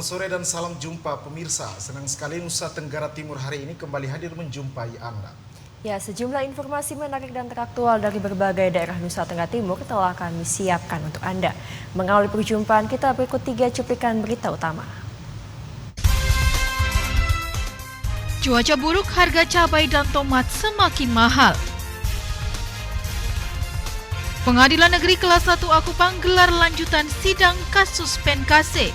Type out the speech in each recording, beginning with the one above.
Selamat sore dan salam jumpa pemirsa. Senang sekali Nusa Tenggara Timur hari ini kembali hadir menjumpai Anda. Ya, sejumlah informasi menarik dan teraktual dari berbagai daerah Nusa Tenggara Timur telah kami siapkan untuk Anda. Mengawali perjumpaan kita berikut 3 cuplikan berita utama. Cuaca buruk, harga cabai dan tomat semakin mahal. Pengadilan Negeri Kelas 1 Akupang gelar lanjutan sidang kasus Penkase.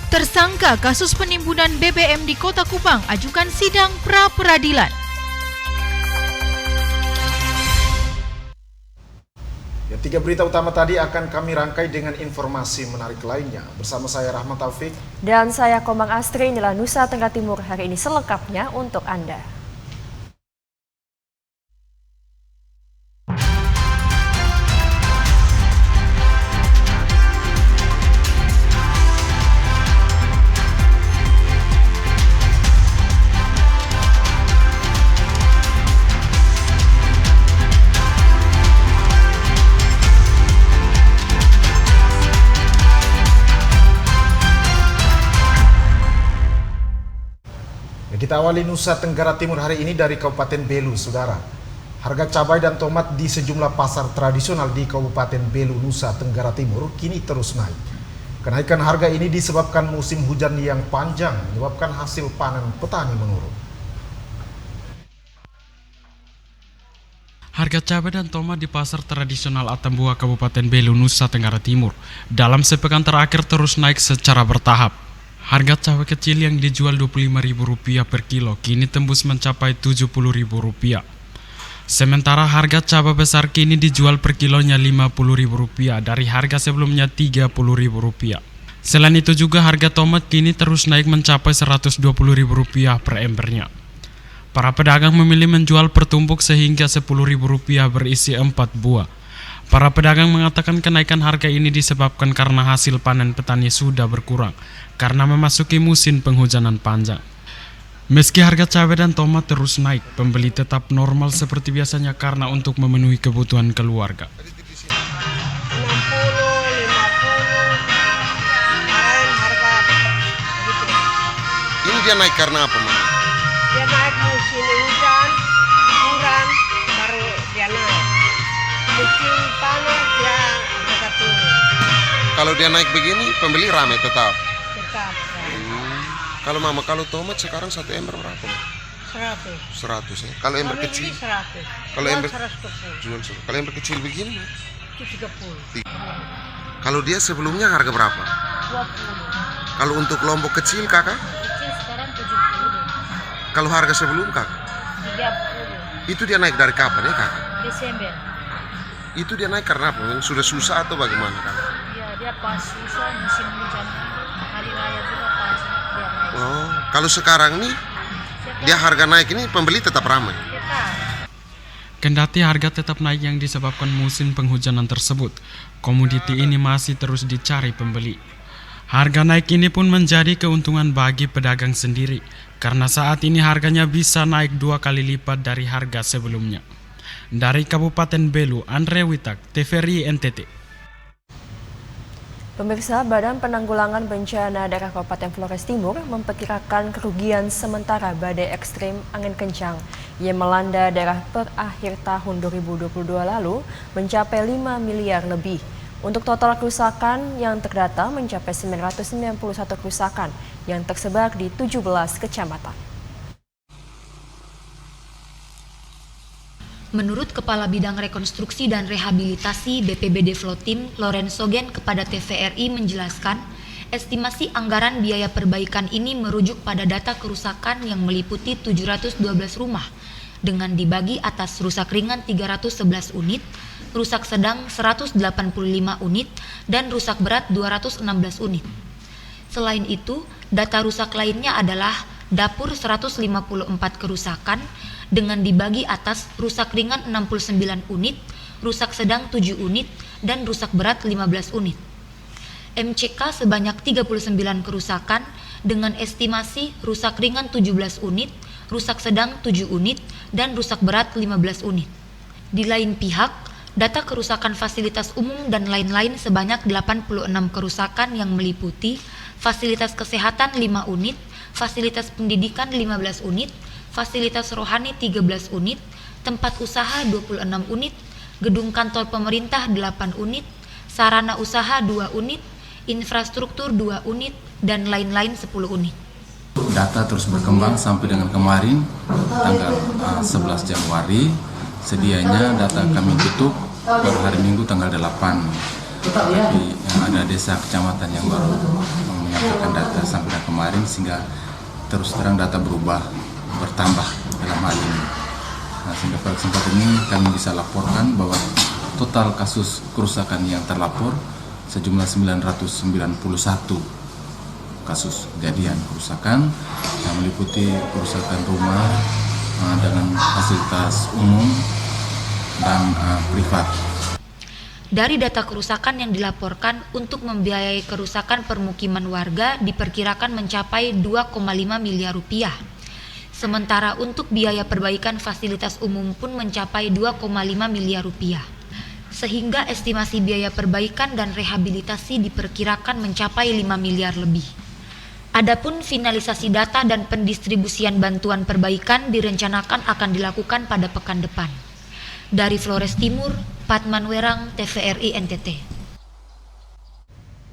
Tersangka kasus penimbunan BBM di Kota Kupang ajukan sidang pra-peradilan. Ya, 3 berita utama tadi akan kami rangkai dengan informasi menarik lainnya. Bersama saya Rahmat Taufik. Dan saya Komang Astri, inilah Nusa Tenggara Timur hari ini selengkapnya untuk Anda. Kita awali Nusa Tenggara Timur hari ini dari Kabupaten Belu, Saudara. Harga cabai dan tomat di sejumlah pasar tradisional di Kabupaten Belu, Nusa Tenggara Timur kini terus naik. Kenaikan harga ini disebabkan musim hujan yang panjang menyebabkan hasil panen petani menurun. Harga cabai dan tomat di pasar tradisional Atambua, Kabupaten Belu, Nusa Tenggara Timur dalam sepekan terakhir terus naik secara bertahap. Harga cabai kecil yang dijual Rp25.000 per kilo kini tembus mencapai Rp70.000. Sementara harga cabai besar kini dijual per kilonya Rp50.000 dari harga sebelumnya Rp30.000. Selain itu juga harga tomat kini terus naik mencapai Rp120.000 per embernya. Para pedagang memilih menjual pertumpuk sehingga Rp10.000 berisi 4 buah. Para pedagang mengatakan kenaikan harga ini disebabkan karena hasil panen petani sudah berkurang karena memasuki musim penghujanan panjang. Meski harga cabai dan tomat terus naik, pembeli tetap normal seperti biasanya karena untuk memenuhi kebutuhan keluarga. 60, 50, harga gitu. Ini dia naik karena apa, Mama? Dia naik musim hujan, kurang, baru dia naik. Musim panas dia agak turun. Kalau dia naik begini, pembeli ramai tetap. Tetap. Kalau Mama, kalau tomat sekarang 1 ember berapa, Ma? 100. 100 ya. Kalau ember Kami kecil, beli 100. Kalau ember- 110. jual semua. Kalau ember kecil begini, Ma? Itu 30. Kalau dia sebelumnya harga berapa? 20. Kalau untuk lombok kecil, Kakak? Kecil sekarang 70. Kalau harga sebelum, Kak? 30. Itu dia naik dari kapan ya, Kak? Desember. Itu dia naik karena apa? Memang sudah susah atau bagaimana, Kak? Ya, dia pas susah musim hujan. Hari raya juga pas dia naik. Oh, kalau sekarang nih, dia harga naik ini pembeli tetap ramai. Tetap. Kendati harga tetap naik yang disebabkan musim penghujanan tersebut, komoditi ini masih terus dicari pembeli. Harga naik ini pun menjadi keuntungan bagi pedagang sendiri, karena saat ini harganya bisa naik 2 kali lipat dari harga sebelumnya. Dari Kabupaten Belu, Andre Witak, TVRI NTT. Pemirsa, Badan Penanggulangan Bencana Daerah Kabupaten Flores Timur memperkirakan kerugian sementara badai ekstrim angin kencang yang melanda daerah per akhir tahun 2022 lalu mencapai 5 miliar lebih. Untuk total kerusakan yang terdata mencapai 991 kerusakan yang tersebar di 17 kecamatan. Menurut Kepala Bidang Rekonstruksi dan Rehabilitasi BPBD Flotim, Lorenzo Gen kepada TVRI menjelaskan, estimasi anggaran biaya perbaikan ini merujuk pada data kerusakan yang meliputi 712 rumah, dengan dibagi atas rusak ringan 311 unit, rusak sedang 185 unit, dan rusak berat 216 unit. Selain itu, data rusak lainnya adalah dapur 154 kerusakan, dengan dibagi atas rusak ringan 69 unit, rusak sedang 7 unit, dan rusak berat 15 unit. MCK sebanyak 39 kerusakan dengan estimasi rusak ringan 17 unit, rusak sedang 7 unit, dan rusak berat 15 unit. Di lain pihak, data kerusakan fasilitas umum dan lain-lain sebanyak 86 kerusakan yang meliputi fasilitas kesehatan 5 unit, fasilitas pendidikan 15 unit, fasilitas rohani 13 unit, tempat usaha 26 unit, gedung kantor pemerintah 8 unit, sarana usaha 2 unit, infrastruktur 2 unit, dan lain-lain 10 unit. Data terus berkembang sampai dengan kemarin tanggal 11 Januari. Sedianya data kami tutup per hari Minggu tanggal 8. Tapi ada desa kecamatan yang baru menyampaikan data sampai kemarin, sehingga terus terang data berubah, bertambah dalam hal ini. Nah, sehingga pada kesempatan ini kami bisa laporkan bahwa total kasus kerusakan yang terlapor sejumlah 991 kasus kejadian kerusakan yang meliputi kerusakan rumah dengan fasilitas umum dan privat. Dari data kerusakan yang dilaporkan, untuk membiayai kerusakan permukiman warga diperkirakan mencapai 2,5 miliar rupiah. Sementara untuk biaya perbaikan fasilitas umum pun mencapai 2,5 miliar rupiah. Sehingga estimasi biaya perbaikan dan rehabilitasi diperkirakan mencapai 5 miliar lebih. Adapun finalisasi data dan pendistribusian bantuan perbaikan direncanakan akan dilakukan pada pekan depan. Dari Flores Timur, Patman Werang, TVRI NTT.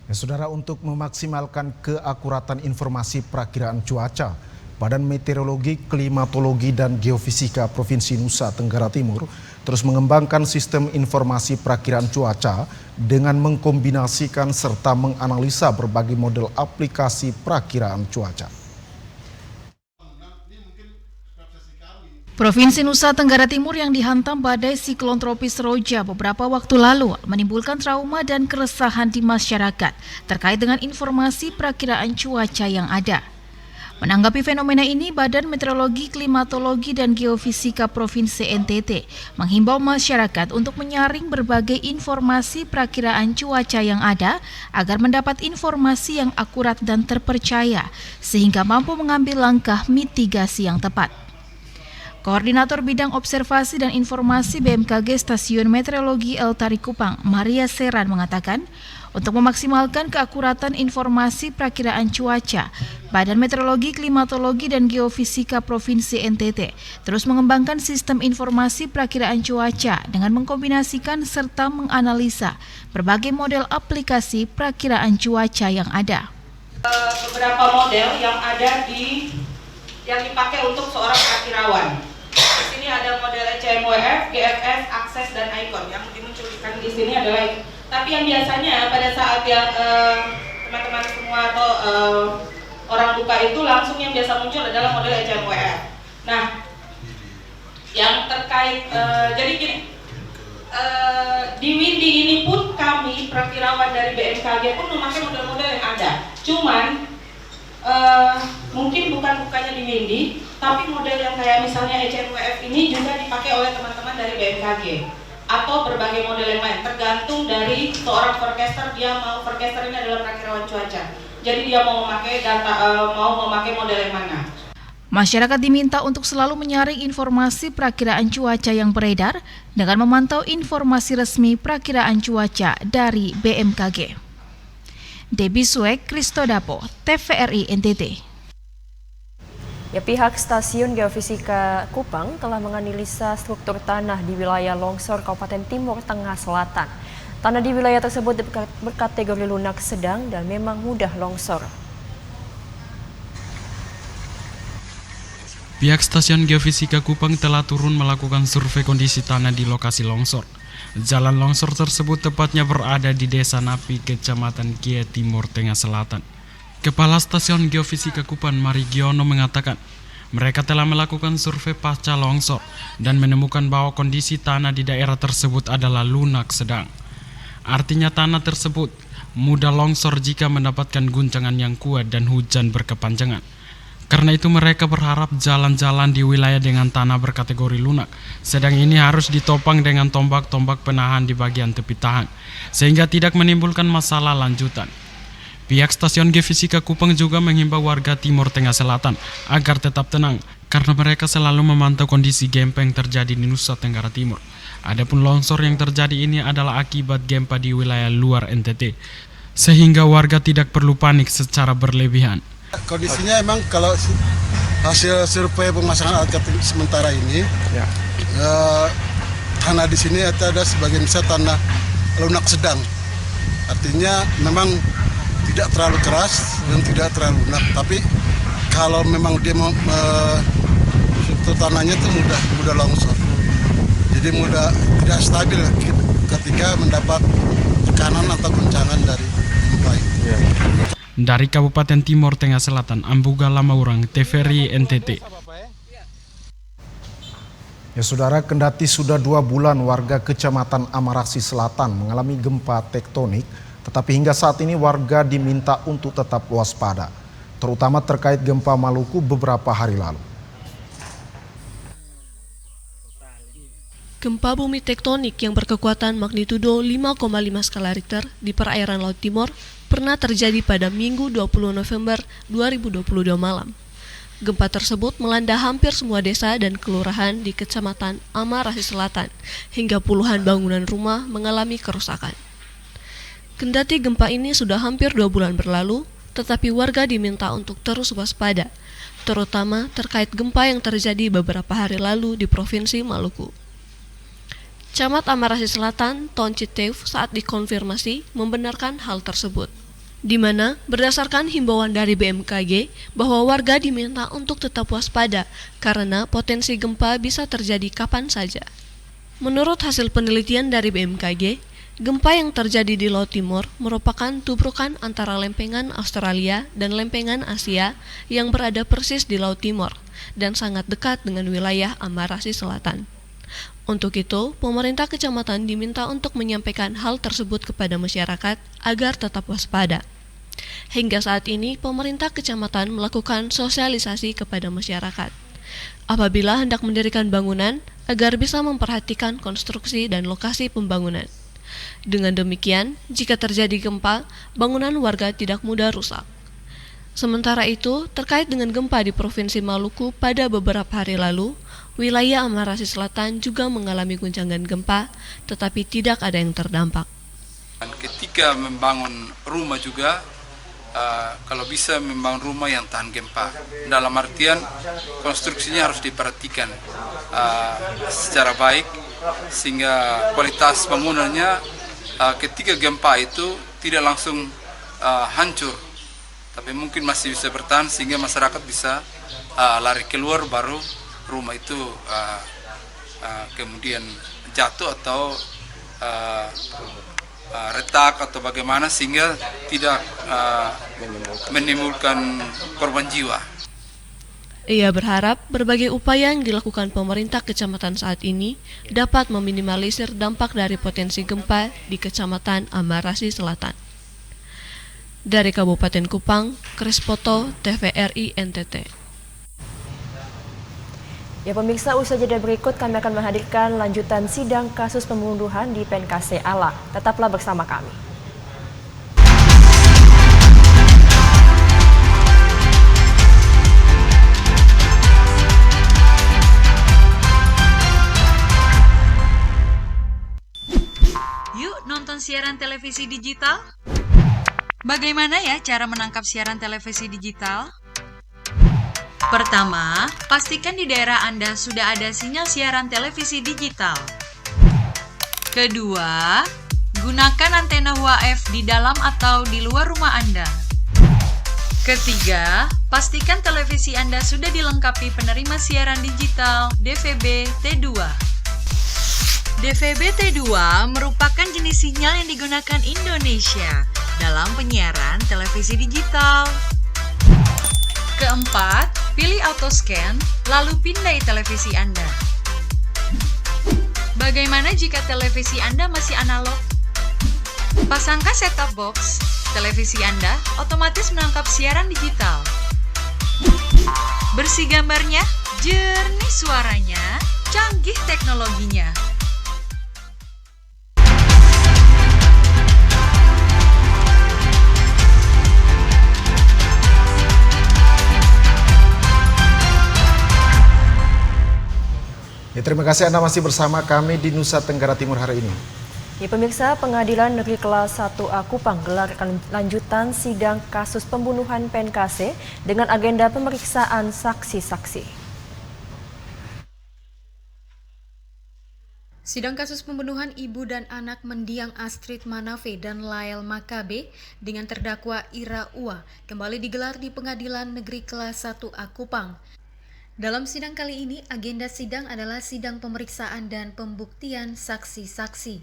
Ya, Saudara, untuk memaksimalkan keakuratan informasi perakiraan cuaca, Badan Meteorologi, Klimatologi, dan Geofisika Provinsi Nusa Tenggara Timur terus mengembangkan sistem informasi perakiraan cuaca dengan mengkombinasikan serta menganalisa berbagai model aplikasi perakiraan cuaca. Provinsi Nusa Tenggara Timur yang dihantam badai siklon tropis Roja beberapa waktu lalu menimbulkan trauma dan keresahan di masyarakat terkait dengan informasi perakiraan cuaca yang ada. Menanggapi fenomena ini, Badan Meteorologi, Klimatologi, dan Geofisika Provinsi NTT menghimbau masyarakat untuk menyaring berbagai informasi perakiraan cuaca yang ada agar mendapat informasi yang akurat dan terpercaya sehingga mampu mengambil langkah mitigasi yang tepat. Koordinator Bidang Observasi dan Informasi BMKG Stasiun Meteorologi El Tari Kupang, Maria Seran mengatakan, untuk memaksimalkan keakuratan informasi perakiraan cuaca, Badan Meteorologi, Klimatologi, dan Geofisika Provinsi NTT terus mengembangkan sistem informasi perakiraan cuaca dengan mengkombinasikan serta menganalisa berbagai model aplikasi perakiraan cuaca yang ada. Beberapa model yang ada yang dipakai untuk seorang perakirawan. Di sini ada model ECMWF, GFS, Access, dan Icon. Yang dimunculkan di sini adalah, tapi yang biasanya pada saat yang teman-teman semua atau orang buka itu langsung yang biasa muncul adalah model ECMWF. Nah, yang terkait jadi gini, di Windy ini pun kami perakirawan dari BMKG pun memakai model-model yang ada. Cuman mungkin bukannya di Windy, tapi model yang kayak misalnya ECMWF ini juga dipakai oleh teman-teman dari BMKG atau berbagai model yang lain, tergantung dari seorang forecaster. Dia mau, forecaster ini adalah perakirawan cuaca, jadi dia mau memakai mau memakai model yang mana. Masyarakat diminta untuk selalu menyaring informasi perakiraan cuaca yang beredar dengan memantau informasi resmi perakiraan cuaca dari BMKG. Debbie Suek, Kristodapo, TVRI NTT. Ya, pihak Stasiun Geofisika Kupang telah menganalisa struktur tanah di wilayah longsor Kabupaten Timur Tengah Selatan. Tanah di wilayah tersebut berkategori lunak sedang dan memang mudah longsor. Pihak Stasiun Geofisika Kupang telah turun melakukan survei kondisi tanah di lokasi longsor. Jalan longsor tersebut tepatnya berada di Desa Napi, Kecamatan Kie, Timur Tengah Selatan. Kepala Stasiun Geofisika Kupang, Marigiono, mengatakan mereka telah melakukan survei pasca longsor dan menemukan bahwa kondisi tanah di daerah tersebut adalah lunak sedang. Artinya tanah tersebut mudah longsor jika mendapatkan guncangan yang kuat dan hujan berkepanjangan. Karena itu mereka berharap jalan-jalan di wilayah dengan tanah berkategori lunak sedang ini harus ditopang dengan tombak-tombak penahan di bagian tepi tanah sehingga tidak menimbulkan masalah lanjutan. Pihak Stasiun Geofisika Kupang juga menghimbau warga Timur Tengah Selatan agar tetap tenang karena mereka selalu memantau kondisi gempa yang terjadi di Nusa Tenggara Timur. Adapun longsor yang terjadi ini adalah akibat gempa di wilayah luar NTT, sehingga warga tidak perlu panik secara berlebihan. Kondisinya emang kalau hasil survei pemasangan alat sementara ini, tanah di sini ada sebagian besar tanah lunak sedang. Artinya memang tidak terlalu keras dan tidak terlalu lunak. Tapi kalau memang dia tanahnya itu mudah longsor. Jadi tidak stabil ketika mendapat tekanan atau guncangan dari gempa itu. Dari Kabupaten Timur Tengah Selatan, Ambuga Lamaurang, TVRI NTT. Ya saudara, kendati sudah 2 bulan warga Kecamatan Amarasi Selatan mengalami gempa tektonik, tetapi hingga saat ini warga diminta untuk tetap waspada, terutama terkait gempa Maluku beberapa hari lalu. Gempa bumi tektonik yang berkekuatan magnitudo 5,5 skala Richter di perairan Laut Timur pernah terjadi pada Minggu 20 November 2022 malam. Gempa tersebut melanda hampir semua desa dan kelurahan di Kecamatan Amarasi Selatan, hingga puluhan bangunan rumah mengalami kerusakan. Kendati gempa ini sudah hampir 2 bulan berlalu, tetapi warga diminta untuk terus waspada, terutama terkait gempa yang terjadi beberapa hari lalu di Provinsi Maluku. Camat Amarasi Selatan, Ton Citeuf, saat dikonfirmasi membenarkan hal tersebut, di mana berdasarkan himbauan dari BMKG bahwa warga diminta untuk tetap waspada karena potensi gempa bisa terjadi kapan saja. Menurut hasil penelitian dari BMKG, gempa yang terjadi di Laut Timur merupakan tubrukan antara lempengan Australia dan lempengan Asia yang berada persis di Laut Timur dan sangat dekat dengan wilayah Amarasi Selatan. Untuk itu, pemerintah kecamatan diminta untuk menyampaikan hal tersebut kepada masyarakat agar tetap waspada. Hingga saat ini, pemerintah kecamatan melakukan sosialisasi kepada masyarakat. Apabila hendak mendirikan bangunan, agar bisa memperhatikan konstruksi dan lokasi pembangunan. Dengan demikian, jika terjadi gempa, bangunan warga tidak mudah rusak. Sementara itu, terkait dengan gempa di Provinsi Maluku pada beberapa hari lalu, wilayah Amarasi Selatan juga mengalami guncangan gempa, tetapi tidak ada yang terdampak. Ketika membangun rumah juga, kalau bisa membangun rumah yang tahan gempa. Dalam artian konstruksinya harus diperhatikan secara baik, sehingga kualitas bangunannya ketika gempa itu tidak langsung hancur, tapi mungkin masih bisa bertahan sehingga masyarakat bisa lari keluar, baru rumah itu kemudian jatuh atau retak atau bagaimana sehingga tidak menimbulkan korban jiwa. Ia berharap berbagai upaya yang dilakukan pemerintah kecamatan saat ini dapat meminimalisir dampak dari potensi gempa di Kecamatan Amarasi Selatan. Dari Kabupaten Kupang, Krispoto, TVRI NTT. Ya pemirsa, usai jeda berikut kami akan menghadirkan lanjutan sidang kasus pembunuhan di PNKC Ala. Tetaplah bersama kami. Yuk nonton siaran televisi digital? Bagaimana ya cara menangkap siaran televisi digital? Pertama, pastikan di daerah Anda sudah ada sinyal siaran televisi digital. Kedua, gunakan antena UHF di dalam atau di luar rumah Anda. Ketiga, pastikan televisi Anda sudah dilengkapi penerima siaran digital DVB T2. DVB T2 merupakan jenis sinyal yang digunakan Indonesia dalam penyiaran televisi digital. Keempat, pilih auto scan, lalu pindai televisi Anda. Bagaimana jika televisi Anda masih analog? Pasangkan set-top box, televisi Anda otomatis menangkap siaran digital. Bersih gambarnya, jernih suaranya, canggih teknologinya. Terima kasih Anda masih bersama kami di Nusa Tenggara Timur hari ini. Ya, pemirsa, Pengadilan Negeri Kelas 1A Kupang gelar lanjutan sidang kasus pembunuhan PNKC dengan agenda pemeriksaan saksi-saksi. Sidang kasus pembunuhan ibu dan anak mendiang Astrid Manafe dan Lael Makabe dengan terdakwa Ira Ua kembali digelar di Pengadilan Negeri Kelas 1A Kupang. Dalam sidang kali ini, agenda sidang adalah sidang pemeriksaan dan pembuktian saksi-saksi.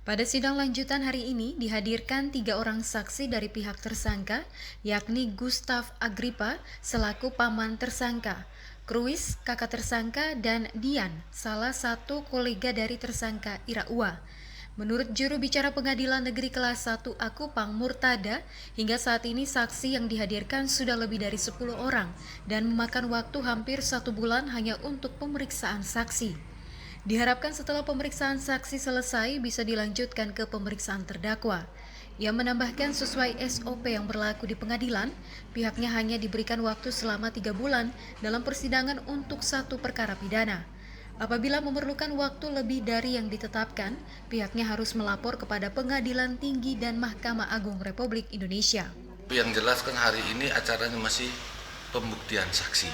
Pada sidang lanjutan hari ini dihadirkan 3 orang saksi dari pihak tersangka, yakni Gustav Agripa selaku paman tersangka, Kruis kakak tersangka, dan Dian, salah satu kolega dari tersangka Ira Ua. Menurut juru bicara Pengadilan Negeri Kelas 1A Kupang Murtada, hingga saat ini saksi yang dihadirkan sudah lebih dari 10 orang dan memakan waktu hampir 1 bulan hanya untuk pemeriksaan saksi. Diharapkan setelah pemeriksaan saksi selesai bisa dilanjutkan ke pemeriksaan terdakwa. Ia menambahkan sesuai SOP yang berlaku di pengadilan, pihaknya hanya diberikan waktu selama 3 bulan dalam persidangan untuk 1 perkara pidana. Apabila memerlukan waktu lebih dari yang ditetapkan, pihaknya harus melapor kepada Pengadilan Tinggi dan Mahkamah Agung Republik Indonesia. Yang jelas kan hari ini acaranya masih pembuktian saksi.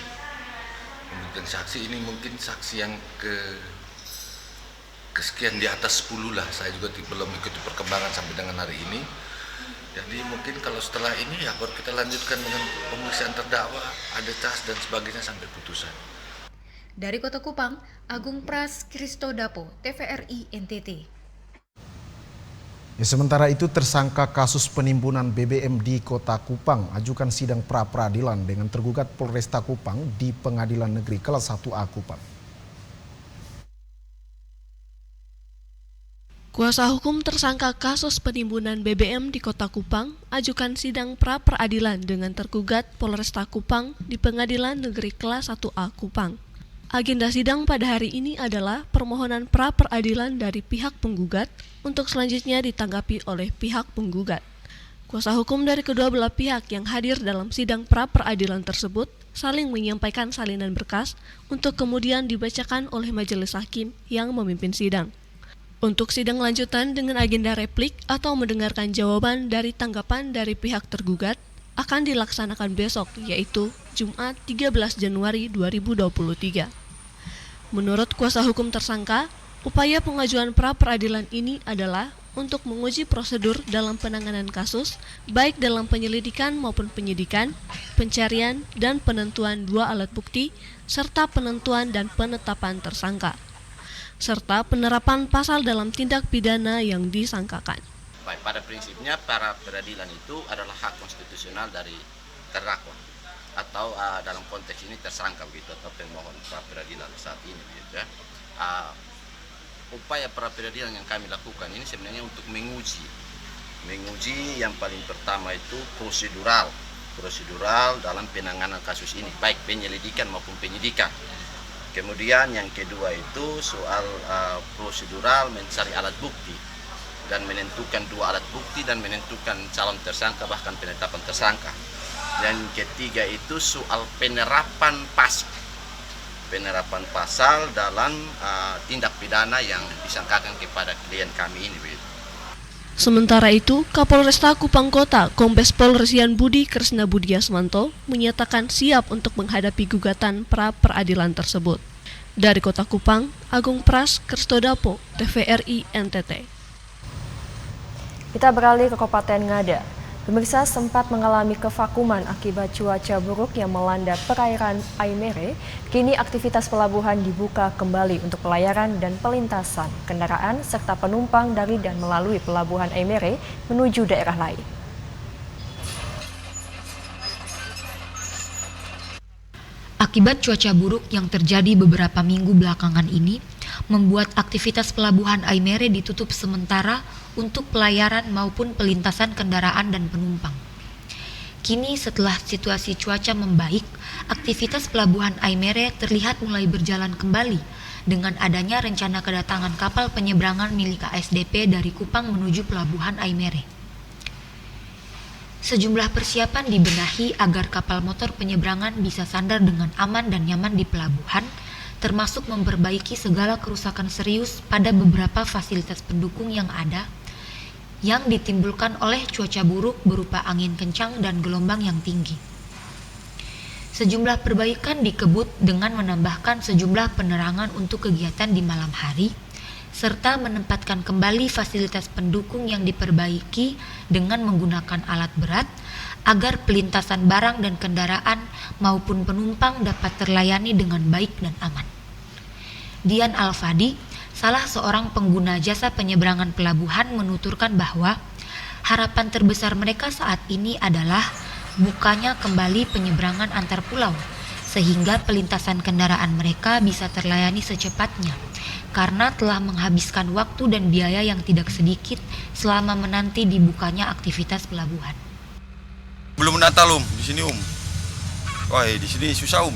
Pembuktian saksi ini mungkin saksi yang kesekian di atas 10 lah. Saya juga belum ikuti perkembangan sampai dengan hari ini. Jadi mungkin kalau setelah ini ya baru kita lanjutkan dengan pemeriksaan terdakwa, ada cas dan sebagainya sampai putusan. Dari Kota Kupang, Agung Pras Kristodapo, TVRI NTT. Ya, sementara itu tersangka kasus penimbunan BBM di Kota Kupang ajukan sidang pra-peradilan dengan tergugat Polresta Kupang di Pengadilan Negeri Kelas 1A Kupang. Kuasa hukum tersangka kasus penimbunan BBM di Kota Kupang ajukan sidang pra-peradilan dengan tergugat Polresta Kupang di Pengadilan Negeri Kelas 1A Kupang. Agenda sidang pada hari ini adalah permohonan pra-peradilan dari pihak penggugat untuk selanjutnya ditanggapi oleh pihak penggugat. Kuasa hukum dari kedua belah pihak yang hadir dalam sidang pra-peradilan tersebut saling menyampaikan salinan berkas untuk kemudian dibacakan oleh majelis hakim yang memimpin sidang. Untuk sidang lanjutan dengan agenda replik atau mendengarkan jawaban dari tanggapan dari pihak tergugat akan dilaksanakan besok, yaitu Jumat 13 Januari 2023. Menurut kuasa hukum tersangka, upaya pengajuan pra-peradilan ini adalah untuk menguji prosedur dalam penanganan kasus, baik dalam penyelidikan maupun penyidikan, pencarian, dan penentuan 2 alat bukti, serta penentuan dan penetapan tersangka, serta penerapan pasal dalam tindak pidana yang disangkakan. Baik, pada prinsipnya pra-peradilan itu adalah hak konstitusional dari terdakwa atau dalam konteks ini tersangka begitu atau pemohon pra-peradilan saat ini gitu ya. Upaya pra-peradilan yang kami lakukan ini sebenarnya untuk menguji yang paling pertama itu prosedural dalam penanganan kasus ini, baik penyelidikan maupun penyidikan. Kemudian yang kedua itu soal prosedural mencari alat bukti dan menentukan 2 alat bukti dan menentukan calon tersangka bahkan penetapan tersangka. Dan ketiga itu soal penerapan pasal dalam tindak pidana yang disangkakan kepada klien kami ini. Sementara itu, Kapolresta Kupang Kota, Kombes Pol Resian Budi Kresna Budiasmanto menyatakan siap untuk menghadapi gugatan pra-peradilan tersebut. Dari Kota Kupang, Agung Pras Kristodapo, TVRI NTT. Kita beralih ke Kabupaten Ngada. Pemirsa sempat mengalami kevakuman akibat cuaca buruk yang melanda perairan Aimere. Kini aktivitas pelabuhan dibuka kembali untuk pelayaran dan pelintasan kendaraan serta penumpang dari dan melalui pelabuhan Aimere menuju daerah lain. Akibat cuaca buruk yang terjadi beberapa minggu belakangan ini, membuat aktivitas pelabuhan Aimere ditutup sementara untuk pelayaran maupun pelintasan kendaraan dan penumpang. Kini setelah situasi cuaca membaik, aktivitas pelabuhan Aimere terlihat mulai berjalan kembali dengan adanya rencana kedatangan kapal penyeberangan milik ASDP dari Kupang menuju pelabuhan Aimere. Sejumlah persiapan dibenahi agar kapal motor penyeberangan bisa sandar dengan aman dan nyaman di pelabuhan, termasuk memperbaiki segala kerusakan serius pada beberapa fasilitas pendukung yang ada yang ditimbulkan oleh cuaca buruk berupa angin kencang dan gelombang yang tinggi. Sejumlah perbaikan dikebut dengan menambahkan sejumlah penerangan untuk kegiatan di malam hari, serta menempatkan kembali fasilitas pendukung yang diperbaiki dengan menggunakan alat berat agar pelintasan barang dan kendaraan maupun penumpang dapat terlayani dengan baik dan aman. Dian Alfadi, salah seorang pengguna jasa penyeberangan pelabuhan, menuturkan bahwa harapan terbesar mereka saat ini adalah bukanya kembali penyeberangan antar pulau, sehingga pelintasan kendaraan mereka bisa terlayani secepatnya, karena telah menghabiskan waktu dan biaya yang tidak sedikit selama menanti dibukanya aktivitas pelabuhan. Belum Natal di sini Wah, di sini susah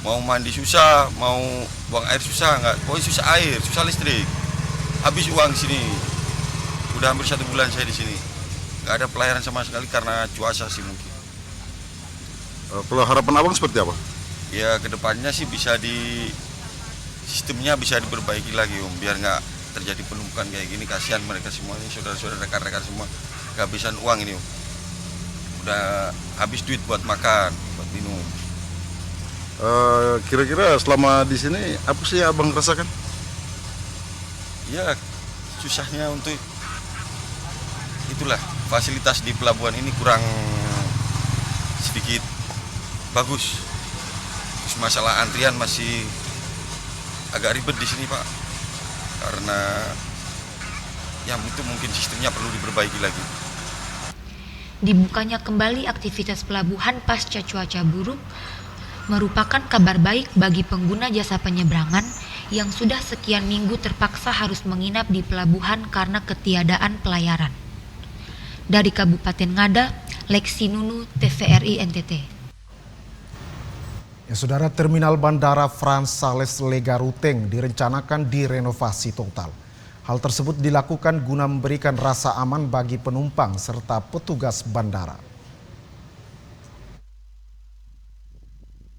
Mau mandi susah, mau buang air susah, pokoknya susah air, susah listrik. Habis uang di sini. Udah hampir 1 bulan saya di sini. Nggak ada pelayanan sama sekali karena cuaca sih mungkin. Kalau harapan abang seperti apa? Ya kedepannya sih sistemnya bisa diperbaiki lagi biar nggak terjadi penumpukan kayak gini. Kasihan mereka semua ini, saudara-saudara, rekan-rekan semua kehabisan uang ini udah habis duit buat makan, buat minum. Kira-kira selama di sini apa sih yang abang rasakan? Ya susahnya untuk itulah, fasilitas di pelabuhan ini kurang sedikit bagus. Terus masalah antrian masih agak ribet di sini Pak, karena ya itu mungkin sistemnya perlu diperbaiki lagi. Dibukanya kembali aktivitas pelabuhan pasca cuaca buruk merupakan kabar baik bagi pengguna jasa penyeberangan yang sudah sekian minggu terpaksa harus menginap di pelabuhan karena ketiadaan pelayaran. Dari Kabupaten Ngada, Lexi Nunu, TVRI NTT. Ya, Saudara, Terminal Bandara Frans Sales Lega Ruteng direncanakan direnovasi total. Hal tersebut dilakukan guna memberikan rasa aman bagi penumpang serta petugas bandara.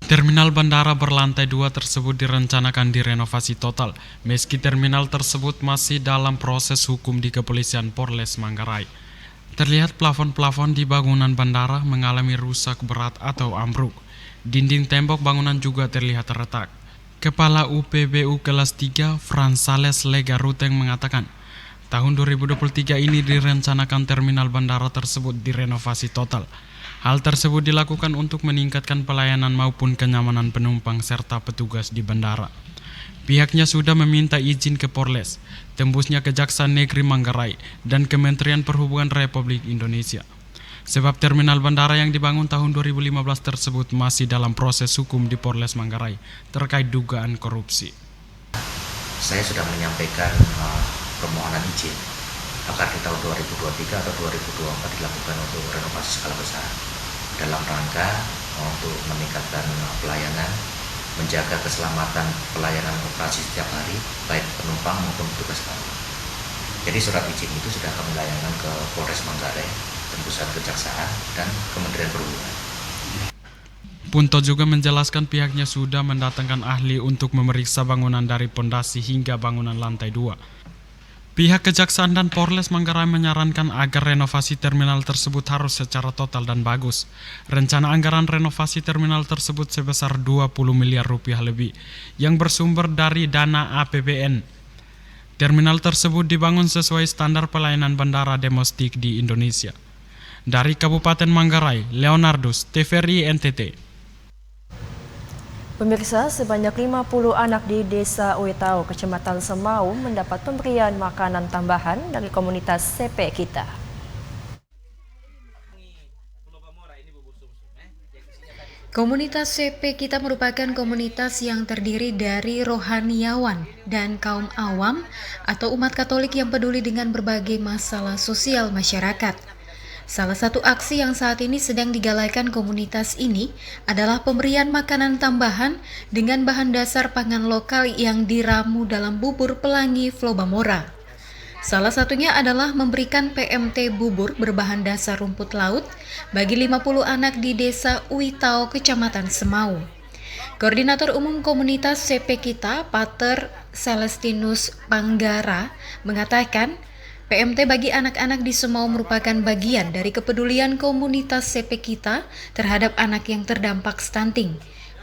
Terminal bandara berlantai 2 tersebut direncanakan direnovasi total, meski terminal tersebut masih dalam proses hukum di Kepolisian Polres Manggarai. Terlihat plafon-plafon di bangunan bandara mengalami rusak berat atau ambruk. Dinding tembok bangunan juga terlihat retak. Kepala UPBU kelas 3 Frans Sales Lega Ruteng mengatakan, tahun 2023 ini direncanakan terminal bandara tersebut direnovasi total. Hal tersebut dilakukan untuk meningkatkan pelayanan maupun kenyamanan penumpang serta petugas di bandara. Pihaknya sudah meminta izin ke Polres, tembusnya Kejaksaan Negeri Manggarai, dan Kementerian Perhubungan Republik Indonesia. Sebab terminal bandara yang dibangun tahun 2015 tersebut masih dalam proses hukum di Polres Manggarai terkait dugaan korupsi. Saya sudah menyampaikan permohonan izin agar di tahun 2023 atau 2024 dilakukan untuk renovasi skala besar dalam rangka untuk meningkatkan pelayanan, menjaga keselamatan pelayanan operasi setiap hari baik penumpang maupun petugas bandara. Jadi surat izin itu sudah kami layangkan ke Polres Manggarai, tembusan Kejaksaan, dan Kementerian Perhubungan. Punto juga menjelaskan pihaknya sudah mendatangkan ahli untuk memeriksa bangunan dari pondasi hingga bangunan lantai 2. Pihak Kejaksaan dan Polres Manggarai menyarankan agar renovasi terminal tersebut harus secara total dan bagus. Rencana anggaran renovasi terminal tersebut sebesar 20 miliar rupiah lebih yang bersumber dari dana APBN. Terminal tersebut dibangun sesuai standar pelayanan bandara domestik di Indonesia. Dari Kabupaten Manggarai, Leonardus, TVRI NTT. Pemirsa, sebanyak 50 anak di Desa Uitau, Kecamatan Semau mendapat pemberian makanan tambahan dari komunitas CP Kita. Komunitas CP Kita merupakan komunitas yang terdiri dari rohaniawan dan kaum awam atau umat Katolik yang peduli dengan berbagai masalah sosial masyarakat. Salah satu aksi yang saat ini sedang digalakkan komunitas ini adalah pemberian makanan tambahan dengan bahan dasar pangan lokal yang diramu dalam bubur pelangi Flobamora. Salah satunya adalah memberikan PMT bubur berbahan dasar rumput laut bagi 50 anak di Desa Uitau, Kecamatan Semau. Koordinator Umum Komunitas CP Kita, Pater Celestinus Panggara, mengatakan PMT bagi anak-anak di Semau merupakan bagian dari kepedulian komunitas CP Kita terhadap anak yang terdampak stunting.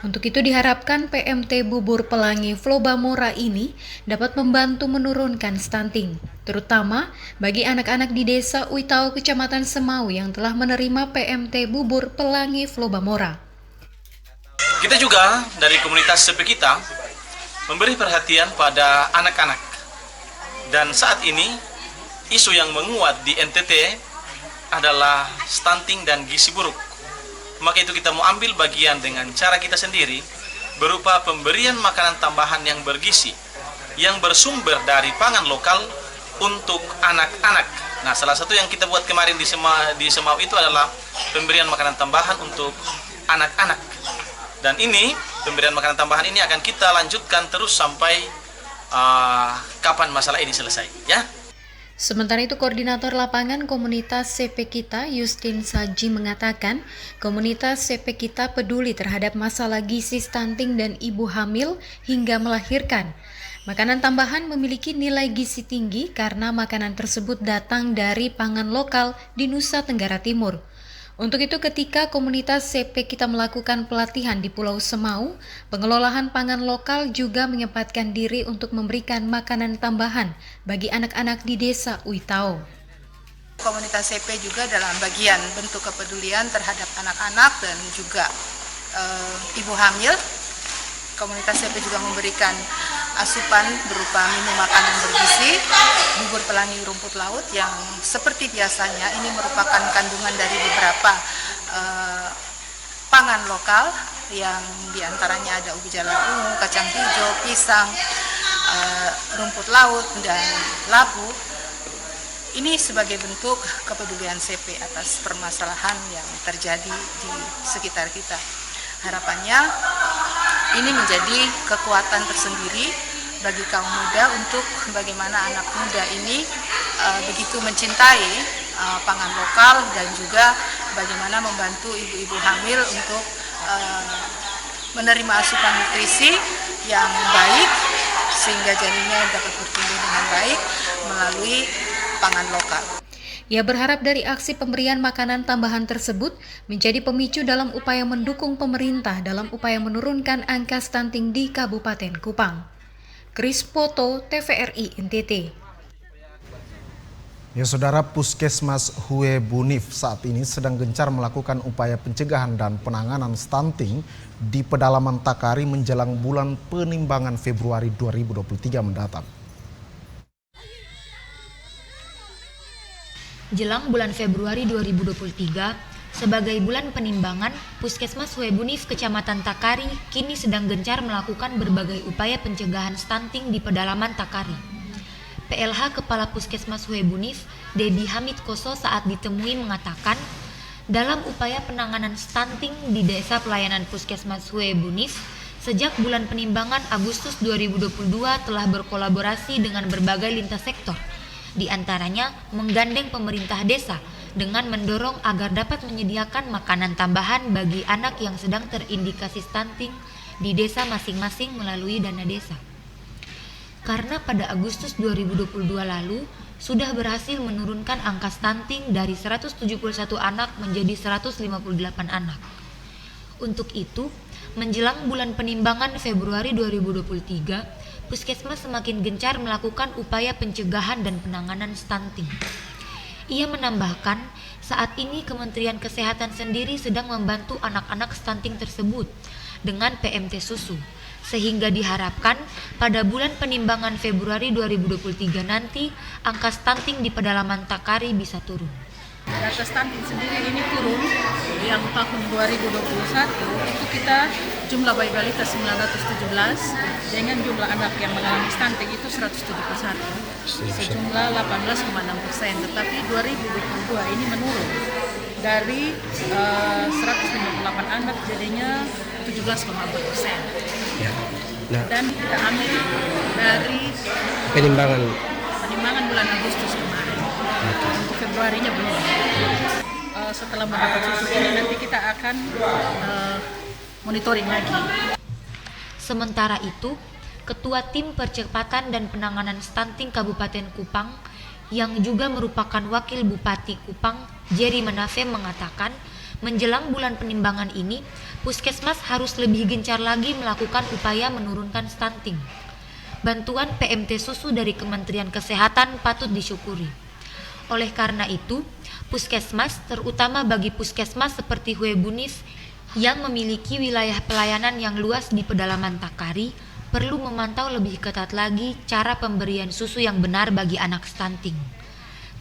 Untuk itu diharapkan PMT Bubur Pelangi Flobamora ini dapat membantu menurunkan stunting, terutama bagi anak-anak di Desa Uitau, Kecamatan Semau yang telah menerima PMT Bubur Pelangi Flobamora. Kita juga dari komunitas CP Kita memberi perhatian pada anak-anak. Dan saat ini isu yang menguat di NTT adalah stunting dan gizi buruk. Maka itu kita mau ambil bagian dengan cara kita sendiri berupa pemberian makanan tambahan yang bergizi yang bersumber dari pangan lokal untuk anak-anak. Nah, salah satu yang kita buat kemarin di Semau itu adalah pemberian makanan tambahan untuk anak-anak. Dan ini, pemberian makanan tambahan ini akan kita lanjutkan terus sampai kapan masalah ini selesai, ya. Sementara itu, Koordinator Lapangan Komunitas CP Kita, Justin Saji, mengatakan komunitas CP Kita peduli terhadap masalah gizi stunting dan ibu hamil hingga melahirkan. Makanan tambahan memiliki nilai gizi tinggi karena makanan tersebut datang dari pangan lokal di Nusa Tenggara Timur. Untuk itu, ketika komunitas CP Kita melakukan pelatihan di Pulau Semau, pengelolaan pangan lokal juga menyempatkan diri untuk memberikan makanan tambahan bagi anak-anak di Desa Uitau. Komunitas CP juga dalam bagian bentuk kepedulian terhadap anak-anak dan juga ibu hamil. Komunitas CP juga memberikan asupan berupa minum makanan bergizi, bubur pelangi rumput laut yang seperti biasanya ini merupakan kandungan dari beberapa pangan lokal yang diantaranya ada ubi jalar ungu, kacang hijau, pisang, rumput laut, dan labu. Ini sebagai bentuk kepedulian CP atas permasalahan yang terjadi di sekitar kita. Harapannya ini menjadi kekuatan tersendiri bagi kaum muda untuk bagaimana anak muda ini begitu mencintai pangan lokal dan juga bagaimana membantu ibu-ibu hamil untuk menerima asupan nutrisi yang baik sehingga janinnya dapat bertumbuh dengan baik melalui pangan lokal. Ia berharap dari aksi pemberian makanan tambahan tersebut menjadi pemicu dalam upaya mendukung pemerintah dalam upaya menurunkan angka stunting di Kabupaten Kupang. Chris Poto, TVRI NTT. Ya, Saudara, Puskesmas Hue Bunif saat ini sedang gencar melakukan upaya pencegahan dan penanganan stunting di pedalaman Takari menjelang bulan penimbangan Februari 2023 mendatang. Jelang bulan Februari 2023, sebagai bulan penimbangan, Puskesmas Hue Bunif Kecamatan Takari kini sedang gencar melakukan berbagai upaya pencegahan stunting di pedalaman Takari. PLH Kepala Puskesmas Hue Bunif, Debbie Hamid Koso saat ditemui mengatakan, dalam upaya penanganan stunting di Desa Pelayanan Puskesmas Hue Bunif, sejak bulan penimbangan Agustus 2022 telah berkolaborasi dengan berbagai lintas sektor, di antaranya menggandeng pemerintah desa dengan mendorong agar dapat menyediakan makanan tambahan bagi anak yang sedang terindikasi stunting di desa masing-masing melalui dana desa. Karena pada Agustus 2022 lalu sudah berhasil menurunkan angka stunting dari 171 anak menjadi 158 anak. Untuk itu, menjelang bulan penimbangan Februari 2023, Puskesmas semakin gencar melakukan upaya pencegahan dan penanganan stunting. Ia menambahkan, saat ini Kementerian Kesehatan sendiri sedang membantu anak-anak stunting tersebut dengan PMT susu, sehingga diharapkan pada bulan penimbangan Februari 2023 nanti angka stunting di pedalaman Takari bisa turun. Data stunting sendiri ini turun, yang tahun 2021 itu kita jumlah bayi balita 917 dengan jumlah anak yang mengalami stunting itu 171 sejumlah 18,6%, tetapi 2022 ini menurun dari 158 anak jadinya 17,4%. Ya. Nah, dan kita ambil dari penimbangan bulan Agustus kemarin. Untuk Februarinya belum. Setelah mendapat susu ini nanti kita akan monitoring lagi. Sementara itu, Ketua Tim Percepatan dan Penanganan Stunting Kabupaten Kupang yang juga merupakan Wakil Bupati Kupang, Jerry Menafe mengatakan, menjelang bulan penimbangan ini, Puskesmas harus lebih gencar lagi melakukan upaya menurunkan stunting. Bantuan PMT susu dari Kementerian Kesehatan patut disyukuri. Oleh karena itu, Puskesmas, terutama bagi puskesmas seperti Huebunis yang memiliki wilayah pelayanan yang luas di pedalaman Takari, perlu memantau lebih ketat lagi cara pemberian susu yang benar bagi anak stunting.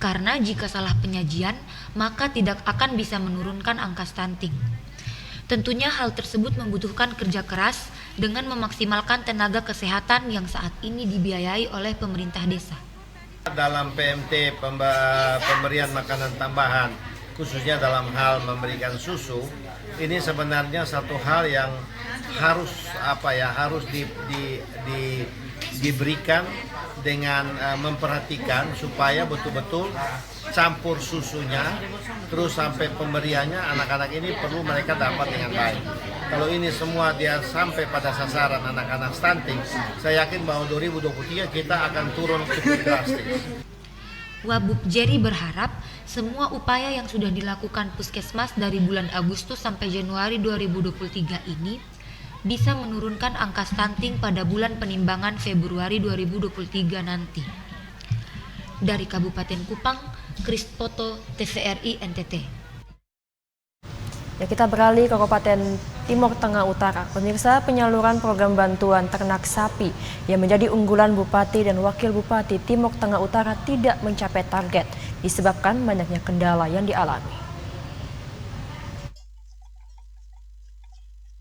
Karena jika salah penyajian, maka tidak akan bisa menurunkan angka stunting. Tentunya hal tersebut membutuhkan kerja keras dengan memaksimalkan tenaga kesehatan yang saat ini dibiayai oleh pemerintah desa. Dalam PMT pemberian makanan tambahan, khususnya dalam hal memberikan susu, ini sebenarnya satu hal yang harus diberikan dengan memperhatikan supaya betul-betul campur susunya terus sampai pemberiannya anak-anak ini perlu mereka dapat dengan baik. Kalau ini semua dia sampai pada sasaran anak-anak stunting, saya yakin bahwa 2023 kita akan turun cukup drastis. Wabub Jerry berharap semua upaya yang sudah dilakukan Puskesmas dari bulan Agustus sampai Januari 2023 ini bisa menurunkan angka stunting pada bulan penimbangan Februari 2023 nanti. Dari Kabupaten Kupang, Krispoto, TVRI NTT. Ya, kita beralih ke Kabupaten Timur Tengah Utara. Pemirsa, penyaluran program bantuan ternak sapi yang menjadi unggulan Bupati dan Wakil Bupati Timur Tengah Utara tidak mencapai target disebabkan banyaknya kendala yang dialami.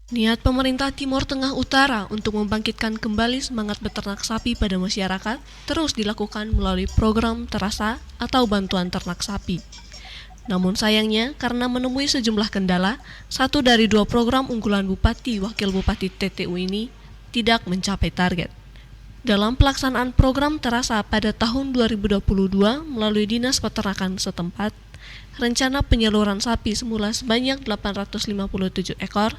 Niat pemerintah Timur Tengah Utara untuk membangkitkan kembali semangat beternak sapi pada masyarakat terus dilakukan melalui program Terasa atau bantuan ternak sapi. Namun sayangnya, karena menemui sejumlah kendala, 1 dari 2 program unggulan Bupati Wakil Bupati TTU ini tidak mencapai target. Dalam pelaksanaan program Terasa pada tahun 2022 melalui Dinas Peternakan setempat, rencana penyaluran sapi semula sebanyak 857 ekor,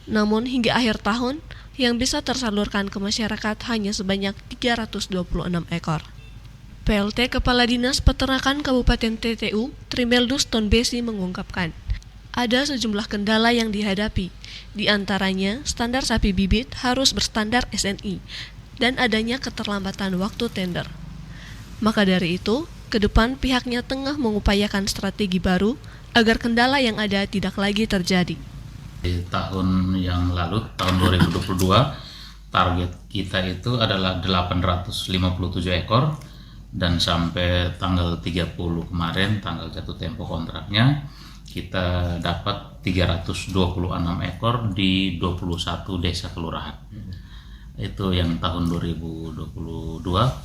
namun hingga akhir tahun yang bisa tersalurkan ke masyarakat hanya sebanyak 326 ekor. PLT Kepala Dinas Peternakan Kabupaten TTU, Trimeldus Tonbesi mengungkapkan, ada sejumlah kendala yang dihadapi, di antaranya standar sapi bibit harus berstandar SNI dan adanya keterlambatan waktu tender. Maka dari itu, ke depan pihaknya tengah mengupayakan strategi baru agar kendala yang ada tidak lagi terjadi. Di tahun yang lalu, tahun 2022, target kita itu adalah 857 ekor dan sampai tanggal 30 kemarin, tanggal jatuh tempo kontraknya, kita dapat 326 ekor di 21 desa kelurahan. Itu yang tahun 2022,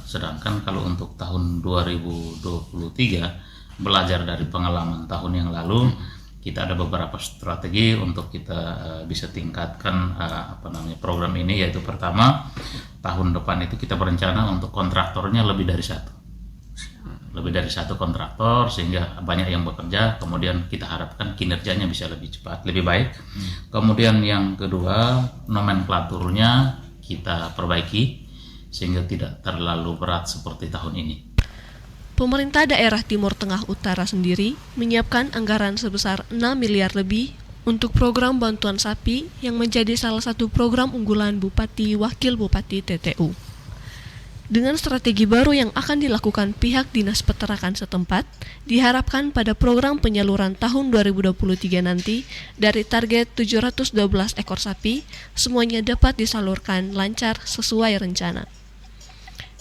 sedangkan kalau untuk tahun 2023, belajar dari pengalaman tahun yang lalu, kita ada beberapa strategi untuk kita bisa tingkatkan program ini, yaitu pertama, tahun depan itu kita berencana untuk kontraktornya lebih dari satu kontraktor sehingga banyak yang bekerja, kemudian kita harapkan kinerjanya bisa lebih cepat, lebih baik. Kemudian yang kedua, nomenklaturnya kita perbaiki sehingga tidak terlalu berat seperti tahun ini. Pemerintah daerah Timur Tengah Utara sendiri menyiapkan anggaran sebesar 6 miliar lebih untuk program bantuan sapi yang menjadi salah satu program unggulan Bupati Wakil Bupati TTU. Dengan strategi baru yang akan dilakukan pihak Dinas Peternakan setempat, diharapkan pada program penyaluran tahun 2023 nanti, dari target 712 ekor sapi, semuanya dapat disalurkan lancar sesuai rencana.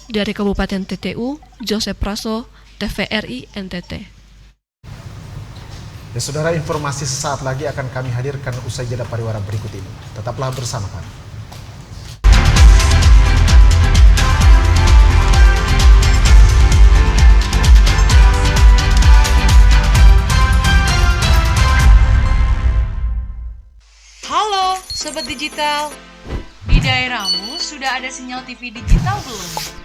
Dari Kabupaten TTU, Joseph Praso, TVRI NTT. Ya, saudara, informasi sesaat lagi akan kami hadirkan usai jeda pariwara berikut ini. Tetaplah bersama kami. Halo, Sobat Digital. Di daerahmu sudah ada sinyal TV digital belum?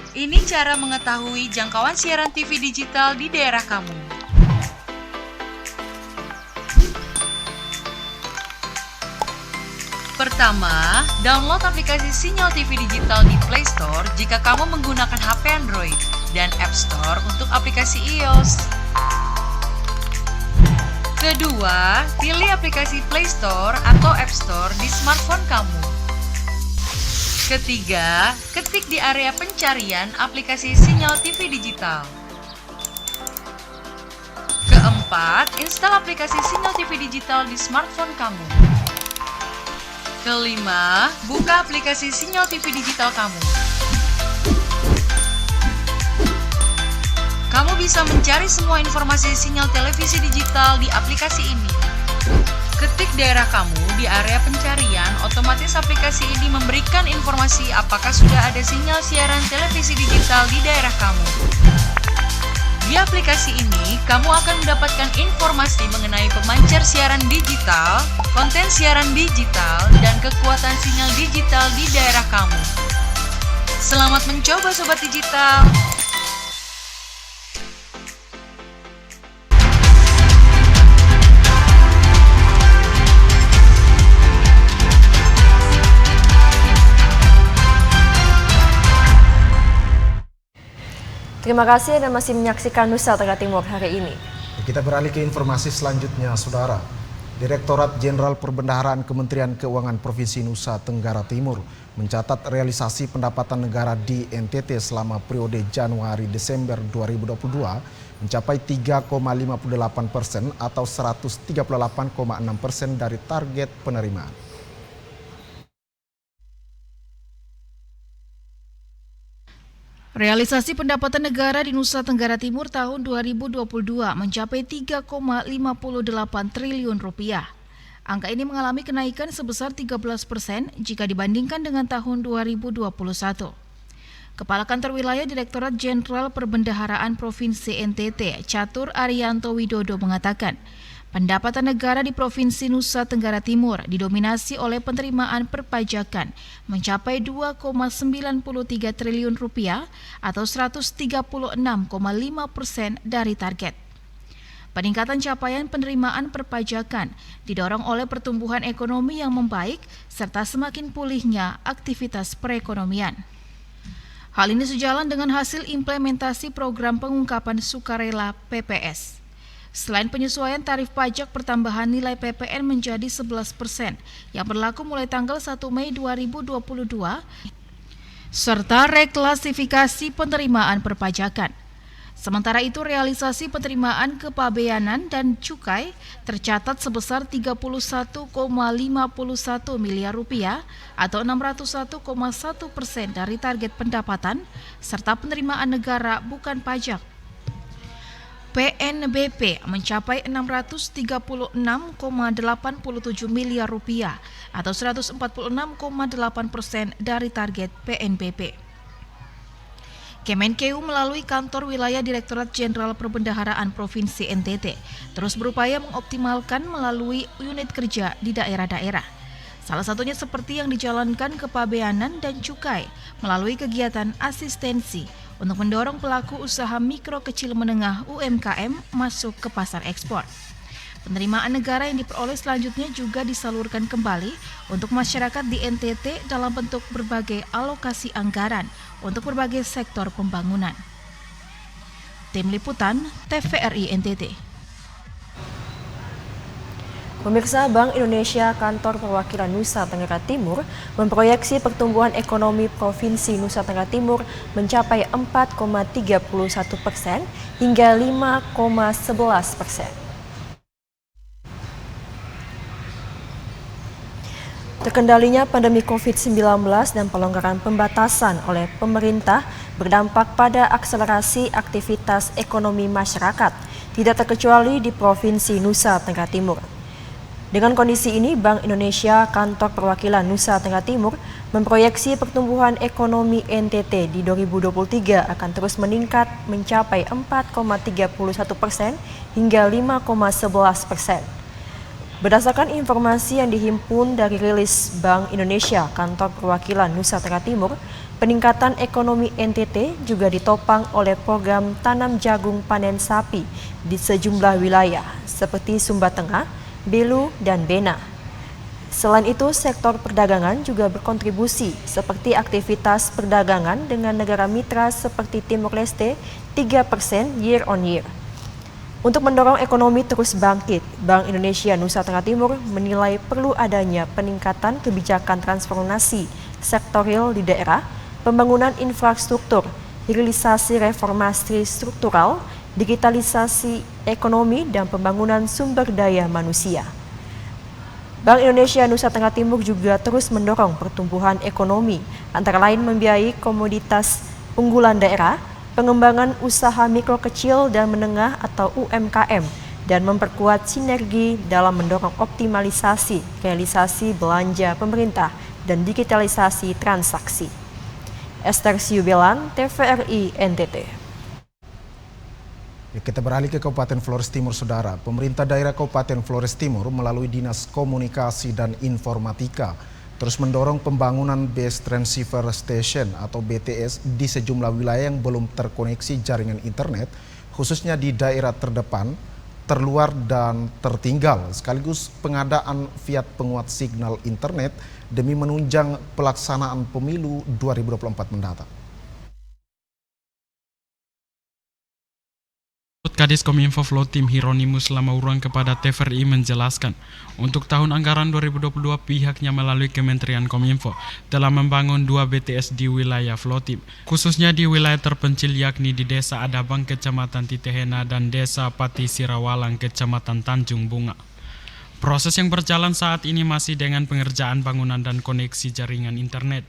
Ini cara mengetahui jangkauan siaran TV digital di daerah kamu. Pertama, download aplikasi Sinyal TV Digital di Play Store jika kamu menggunakan HP Android dan App Store untuk aplikasi iOS. Kedua, pilih aplikasi Play Store atau App Store di smartphone kamu. Ketiga, ketik di area pencarian aplikasi Sinyal TV Digital. Keempat, install aplikasi Sinyal TV Digital di smartphone kamu. Kelima, buka aplikasi Sinyal TV Digital kamu. Kamu bisa mencari semua informasi sinyal televisi digital di aplikasi ini. Ketik daerah kamu di area pencarian, otomatis aplikasi ini memberikan informasi apakah sudah ada sinyal siaran televisi digital di daerah kamu. Di aplikasi ini, kamu akan mendapatkan informasi mengenai pemancar siaran digital, konten siaran digital, dan kekuatan sinyal digital di daerah kamu. Selamat mencoba Sobat Digital! Terima kasih Anda masih menyaksikan Nusa Tenggara Timur hari ini. Kita beralih ke informasi selanjutnya, Saudara. Direktorat Jenderal Perbendaharaan Kementerian Keuangan Provinsi Nusa Tenggara Timur mencatat realisasi pendapatan negara di NTT selama periode Januari-Desember 2022 mencapai 3,58% atau 138,6% dari target penerimaan. Realisasi pendapatan negara di Nusa Tenggara Timur tahun 2022 mencapai 3,58 triliun rupiah. Angka ini mengalami kenaikan sebesar 13% jika dibandingkan dengan tahun 2021. Kepala Kantor Wilayah Direktorat Jenderal Perbendaharaan Provinsi NTT, Catur Arianto Widodo mengatakan, pendapatan negara di Provinsi Nusa Tenggara Timur didominasi oleh penerimaan perpajakan mencapai 2,93 triliun rupiah atau 136,5% dari target. Peningkatan capaian penerimaan perpajakan didorong oleh pertumbuhan ekonomi yang membaik serta semakin pulihnya aktivitas perekonomian. Hal ini sejalan dengan hasil implementasi program pengungkapan sukarela PPS. Selain penyesuaian tarif pajak pertambahan nilai PPN menjadi 11% yang berlaku mulai tanggal 1 Mei 2022, serta reklasifikasi penerimaan perpajakan. Sementara itu realisasi penerimaan kepabeanan dan cukai tercatat sebesar 31,51 miliar rupiah atau 601,1% dari target pendapatan serta penerimaan negara bukan pajak. PNBP mencapai 636,87 miliar rupiah atau 146,8% dari target PNBP. Kemenkeu melalui Kantor Wilayah Direktorat Jenderal Perbendaharaan Provinsi NTT terus berupaya mengoptimalkan melalui unit kerja di daerah-daerah. Salah satunya seperti yang dijalankan kepabeanan dan cukai melalui kegiatan asistensi untuk mendorong pelaku usaha mikro kecil menengah UMKM masuk ke pasar ekspor. Penerimaan negara yang diperoleh selanjutnya juga disalurkan kembali untuk masyarakat di NTT dalam bentuk berbagai alokasi anggaran untuk berbagai sektor pembangunan. Tim Liputan TVRI NTT. Pemirsa, Bank Indonesia Kantor Perwakilan Nusa Tenggara Timur memproyeksi pertumbuhan ekonomi Provinsi Nusa Tenggara Timur mencapai 4,31% hingga 5,11%. Terkendalinya pandemi COVID-19 dan pelonggaran pembatasan oleh pemerintah berdampak pada akselerasi aktivitas ekonomi masyarakat, tidak terkecuali di Provinsi Nusa Tenggara Timur. Dengan kondisi ini, Bank Indonesia Kantor Perwakilan Nusa Tenggara Timur memproyeksi pertumbuhan ekonomi NTT di 2023 akan terus meningkat mencapai 4,31% hingga 5,11%. Berdasarkan informasi yang dihimpun dari rilis Bank Indonesia Kantor Perwakilan Nusa Tenggara Timur, peningkatan ekonomi NTT juga ditopang oleh program tanam jagung panen sapi di sejumlah wilayah seperti Sumba Tengah, Belu, dan Bena. Selain itu, sektor perdagangan juga berkontribusi seperti aktivitas perdagangan dengan negara mitra seperti Timor Leste 3% year on year. Untuk mendorong ekonomi terus bangkit, Bank Indonesia Nusa Tenggara Timur menilai perlu adanya peningkatan kebijakan transformasi sektor real di daerah, pembangunan infrastruktur, hilirisasi reformasi struktural, digitalisasi ekonomi, dan pembangunan sumber daya manusia. Bank Indonesia Nusa Tenggara Timur juga terus mendorong pertumbuhan ekonomi, antara lain membiayai komoditas unggulan daerah, pengembangan usaha mikro kecil dan menengah atau UMKM, dan memperkuat sinergi dalam mendorong optimalisasi realisasi belanja pemerintah dan digitalisasi transaksi. Esther Siubelan, TVRI NTT. Kita beralih ke Kabupaten Flores Timur, Saudara. Pemerintah daerah Kabupaten Flores Timur melalui Dinas Komunikasi dan Informatika terus mendorong pembangunan Base Transceiver Station atau BTS di sejumlah wilayah yang belum terkoneksi jaringan internet, khususnya di daerah terdepan, terluar dan tertinggal, sekaligus pengadaan Fiat penguat signal internet demi menunjang pelaksanaan pemilu 2024 mendatang. Kadis Kominfo Flotim Hieronimus Lamaurang kepada TVRI menjelaskan, untuk tahun anggaran 2022 pihaknya melalui Kementerian Kominfo telah membangun 2 BTS di wilayah Flotim, khususnya di wilayah terpencil yakni di Desa Adabang, Kecamatan Titehena, dan Desa Pati Sirawalang, Kecamatan Tanjung Bunga. Proses yang berjalan saat ini masih dengan pengerjaan bangunan dan koneksi jaringan internet.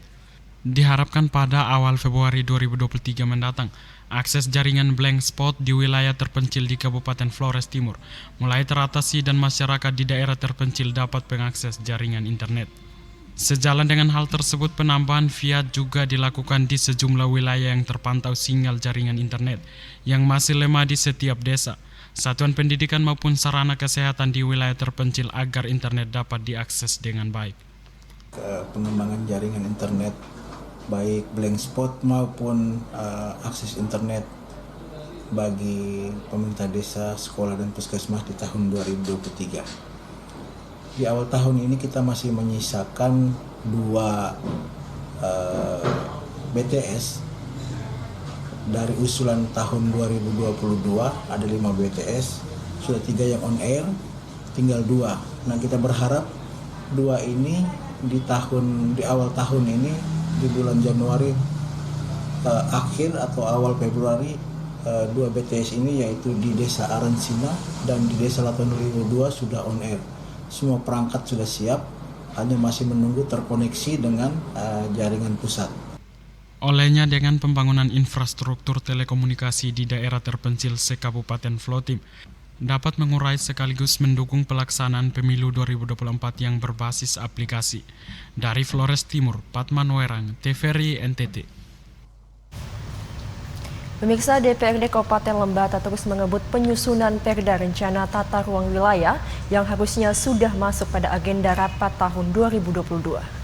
Diharapkan pada awal Februari 2023 mendatang, akses jaringan blank spot di wilayah terpencil di Kabupaten Flores Timur mulai teratasi dan masyarakat di daerah terpencil dapat mengakses jaringan internet. Sejalan dengan hal tersebut, penambahan Fiat juga dilakukan di sejumlah wilayah yang terpantau sinyal jaringan internet yang masih lemah di setiap desa, satuan pendidikan maupun sarana kesehatan di wilayah terpencil agar internet dapat diakses dengan baik. Pengembangan jaringan internet baik blank spot maupun akses internet bagi pemerintah desa, sekolah, dan puskesmas di tahun 2023. Di awal tahun ini kita masih menyisakan 2 BTS. Dari usulan tahun 2022 ada 5 BTS, sudah 3 yang on air, tinggal 2. Nah, kita berharap 2 ini di awal tahun ini, di bulan Januari akhir atau awal Februari, 2 BTS ini yaitu di Desa Aransina dan di Desa Latonriwo 2 sudah on air. Semua perangkat sudah siap, hanya masih menunggu terkoneksi dengan jaringan pusat. Olehnya dengan pembangunan infrastruktur telekomunikasi di daerah terpencil se-Kabupaten Flotim dapat mengurai sekaligus mendukung pelaksanaan pemilu 2024 yang berbasis aplikasi. Dari Flores Timur, Patman Werang, TVRI NTT. Pemirsa, DPRD Kabupaten Lembata terus mengebut penyusunan Perda Rencana Tata Ruang Wilayah yang harusnya sudah masuk pada agenda rapat tahun 2022.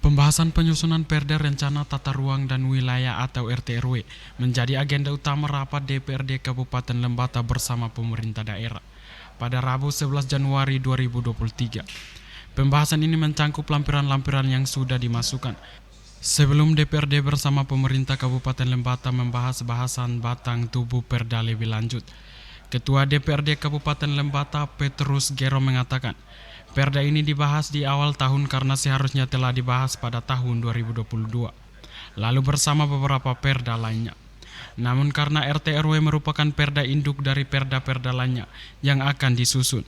Pembahasan penyusunan Perda Rencana Tata Ruang dan Wilayah atau RTRW menjadi agenda utama rapat DPRD Kabupaten Lembata bersama pemerintah daerah pada Rabu 11 Januari 2023. Pembahasan ini mencangkup lampiran-lampiran yang sudah dimasukkan. Sebelum DPRD bersama pemerintah Kabupaten Lembata membahas bahasan batang tubuh Perda lebih lanjut, Ketua DPRD Kabupaten Lembata Petrus Gero mengatakan, Perda ini dibahas di awal tahun karena seharusnya telah dibahas pada tahun 2022, lalu bersama beberapa perda lainnya. Namun karena RTRW merupakan perda induk dari perda-perda lainnya yang akan disusun,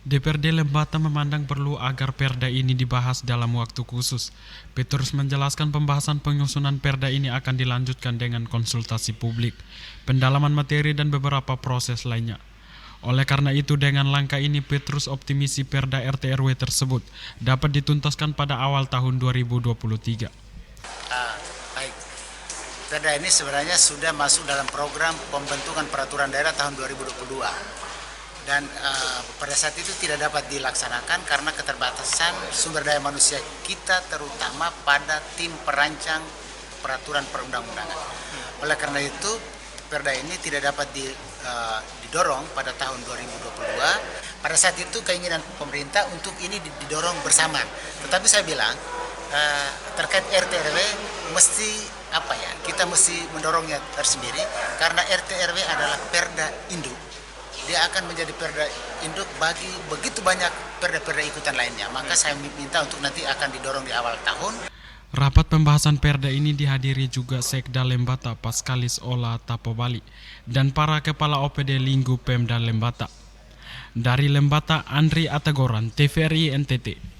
DPRD Lembata memandang perlu agar perda ini dibahas dalam waktu khusus. Petrus menjelaskan pembahasan penyusunan perda ini akan dilanjutkan dengan konsultasi publik, pendalaman materi dan beberapa proses lainnya. Oleh karena itu, dengan langkah ini Petrus optimisi perda RTRW tersebut dapat dituntaskan pada awal tahun 2023. Baik, perda ini sebenarnya sudah masuk dalam program pembentukan peraturan daerah tahun 2022. Dan pada saat itu tidak dapat dilaksanakan karena keterbatasan sumber daya manusia kita, terutama pada tim perancang peraturan perundang-undangan. Oleh karena itu, perda ini tidak dapat didorong pada tahun 2022. Pada saat itu keinginan pemerintah untuk ini didorong bersama. Tetapi saya bilang terkait RT RW kita mesti mendorongnya tersendiri karena RT RW adalah perda induk. Dia akan menjadi perda induk bagi begitu banyak perda-perda ikutan lainnya. Maka saya minta untuk nanti akan didorong di awal tahun. Rapat pembahasan perda ini dihadiri juga Sekda Lembata Paskalis Ola Tapo Bali dan para kepala OPD Linggu Pemda Lembata. Dari Lembata, Andri Atagoran, TVRI NTT.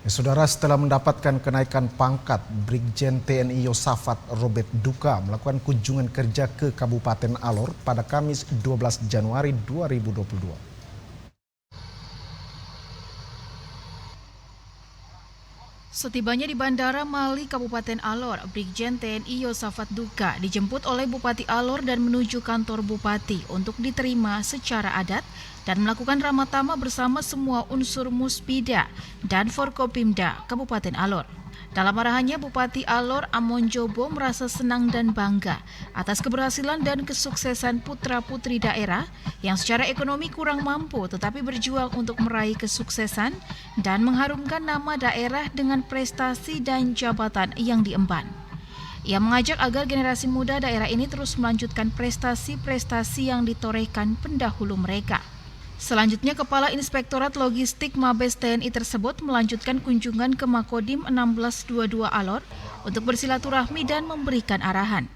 Saudara, setelah mendapatkan kenaikan pangkat, Brigjen TNI Yosafat Robert Duka melakukan kunjungan kerja ke Kabupaten Alor pada Kamis 12 Januari 2022. Setibanya di Bandara Mali, Kabupaten Alor, Brigjen TNI Yosafat Duka dijemput oleh Bupati Alor dan menuju kantor Bupati untuk diterima secara adat dan melakukan ramah tamah bersama semua unsur Muspida dan Forkopimda Kabupaten Alor. Dalam arahannya, Bupati Alor Amon Jobo merasa senang dan bangga atas keberhasilan dan kesuksesan putra-putri daerah yang secara ekonomi kurang mampu tetapi berjuang untuk meraih kesuksesan dan mengharumkan nama daerah dengan prestasi dan jabatan yang diemban. Ia mengajak agar generasi muda daerah ini terus melanjutkan prestasi-prestasi yang ditorehkan pendahulu mereka. Selanjutnya, Kepala Inspektorat Logistik Mabes TNI tersebut melanjutkan kunjungan ke Makodim 1622 Alor untuk bersilaturahmi dan memberikan arahan.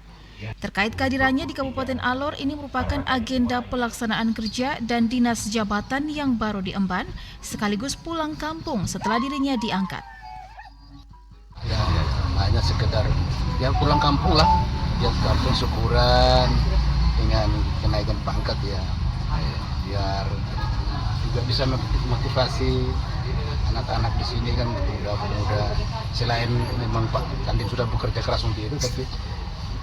Terkait kehadirannya di Kabupaten Alor, ini merupakan agenda pelaksanaan kerja dan dinas jabatan yang baru diemban, sekaligus pulang kampung setelah dirinya diangkat. Ya, hanya sekedar pulang kampung lah, kampung syukuran dengan kenaikan pangkat ya, biar juga bisa motivasi anak-anak di sini kan muda-muda. Selain memang Pak Kandim sudah bekerja keras untuk itu, tapi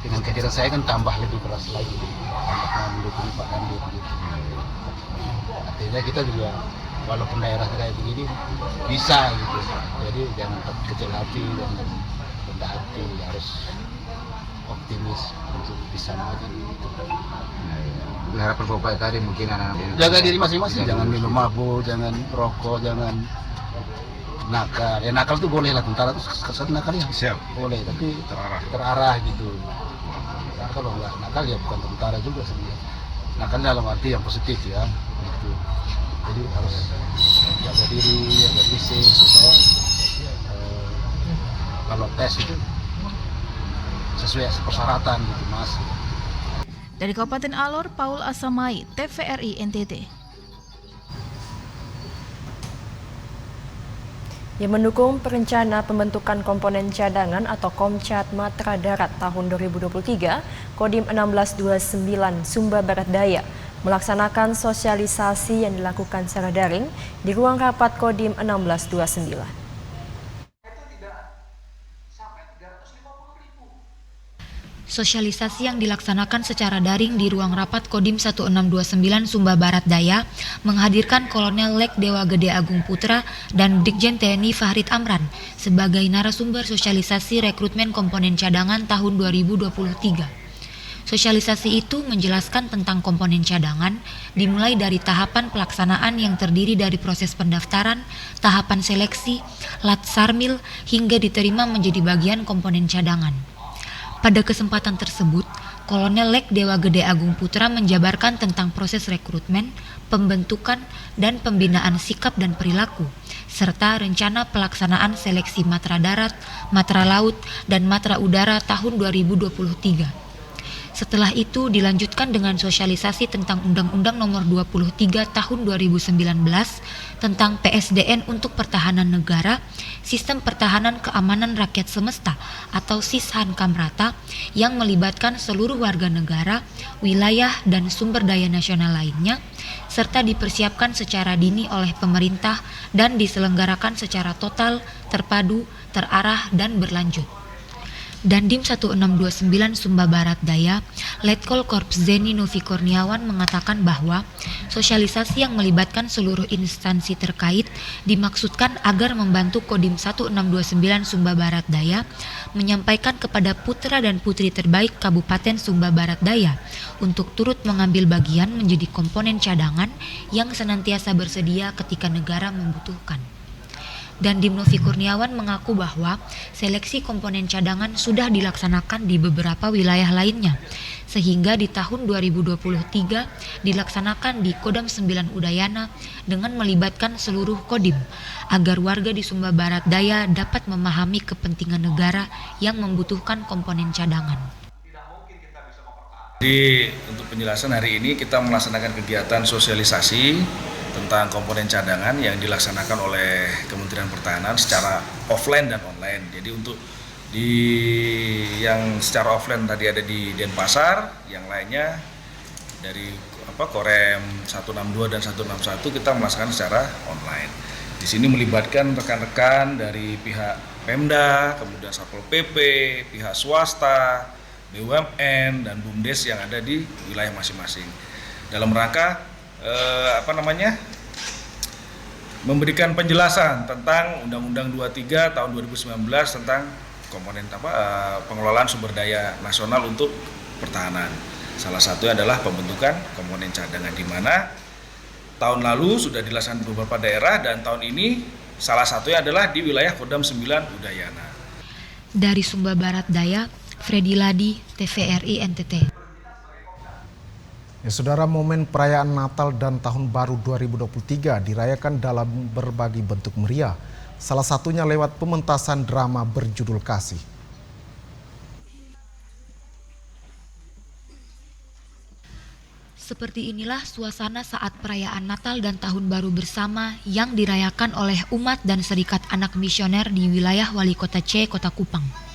dengan kehadiran saya kan tambah lebih keras lagi, tambah mendukung Pak Kandim gitu. Artinya kita juga walaupun daerah kayak begini bisa gitu, jadi jangan kecil hati dan rendah hati, harus optimis untuk bisa maju gitu. Harapan Bapak tadi mungkin anak-anak jaga diri masing-masing, jangan minum mabuk, jangan rokok, jangan nakal. Ya nakal tuh boleh lah, tentara tuh kesat nakal ya siap boleh, tapi terarah gitu. Nah, kalau nggak nakal ya bukan tentara juga sebenarnya. Nakal dalam arti yang positif ya gitu. Jadi harus jaga diri, jaga fisik supaya kalau tes itu sesuai persyaratan gitu Mas. Dari Kabupaten Alor, Paul Asamai, TVRI NTT. Yang mendukung perencana pembentukan komponen cadangan atau Komcat Matra Darat tahun 2023, Kodim 1629 Sumba Barat Daya melaksanakan sosialisasi yang dilakukan secara daring di ruang rapat Kodim 1629. Sosialisasi yang dilaksanakan secara daring di ruang rapat Kodim 1629 Sumba Barat Daya menghadirkan Kolonel Lek Dewa Gede Agung Putra dan Brigjen TNI Fahrid Amran sebagai narasumber sosialisasi rekrutmen komponen cadangan tahun 2023. Sosialisasi itu menjelaskan tentang komponen cadangan, dimulai dari tahapan pelaksanaan yang terdiri dari proses pendaftaran, tahapan seleksi, latsarmil, hingga diterima menjadi bagian komponen cadangan. Pada kesempatan tersebut, Kolonel Lek Dewa Gede Agung Putra menjabarkan tentang proses rekrutmen, pembentukan, dan pembinaan sikap dan perilaku, serta rencana pelaksanaan seleksi Matra Darat, Matra Laut, dan Matra Udara tahun 2023. Setelah itu dilanjutkan dengan sosialisasi tentang Undang-Undang Nomor 23 Tahun 2019 tentang PSDN untuk Pertahanan Negara, Sistem Pertahanan Keamanan Rakyat Semesta atau SISHAN Kamrata yang melibatkan seluruh warga negara, wilayah, dan sumber daya nasional lainnya, serta dipersiapkan secara dini oleh pemerintah dan diselenggarakan secara total, terpadu, terarah, dan berlanjut. Dandim 1629 Sumba Barat Daya, Letkol Korps Zeni Novi Kurniawan mengatakan bahwa sosialisasi yang melibatkan seluruh instansi terkait dimaksudkan agar membantu Kodim 1629 Sumba Barat Daya menyampaikan kepada putra dan putri terbaik Kabupaten Sumba Barat Daya untuk turut mengambil bagian menjadi komponen cadangan yang senantiasa bersedia ketika negara membutuhkan. Dandim Novi Kurniawan mengaku bahwa seleksi komponen cadangan sudah dilaksanakan di beberapa wilayah lainnya, sehingga di tahun 2023 dilaksanakan di Kodam 9 Udayana dengan melibatkan seluruh kodim, agar warga di Sumba Barat Daya dapat memahami kepentingan negara yang membutuhkan komponen cadangan. Jadi untuk penjelasan hari ini kita melaksanakan kegiatan sosialisasi tentang komponen cadangan yang dilaksanakan oleh Kementerian Pertahanan secara offline dan online. Jadi untuk yang secara offline tadi ada di Denpasar, yang lainnya dari Korem 162 dan 161 kita melaksanakan secara online. Di sini melibatkan rekan-rekan dari pihak Pemda, kemudian Satpol PP, pihak swasta, BUMN dan BUMDes yang ada di wilayah masing-masing. Dalam rangka memberikan penjelasan tentang Undang-Undang 23 tahun 2019 tentang komponen pengelolaan sumber daya nasional untuk pertahanan. Salah satunya adalah pembentukan komponen cadangan, di mana tahun lalu sudah dilaksanakan di beberapa daerah dan tahun ini salah satunya adalah di wilayah Kodam 9 Udayana. Dari Sumba Barat Daya, Freddy Ladi, TVRI NTT. Ya, saudara, momen perayaan Natal dan Tahun Baru 2023 dirayakan dalam berbagai bentuk meriah. Salah satunya lewat pementasan drama berjudul Kasih. Seperti inilah suasana saat perayaan Natal dan Tahun Baru bersama yang dirayakan oleh umat dan Serikat Anak Misioner di wilayah Wali Kota C, Kota Kupang.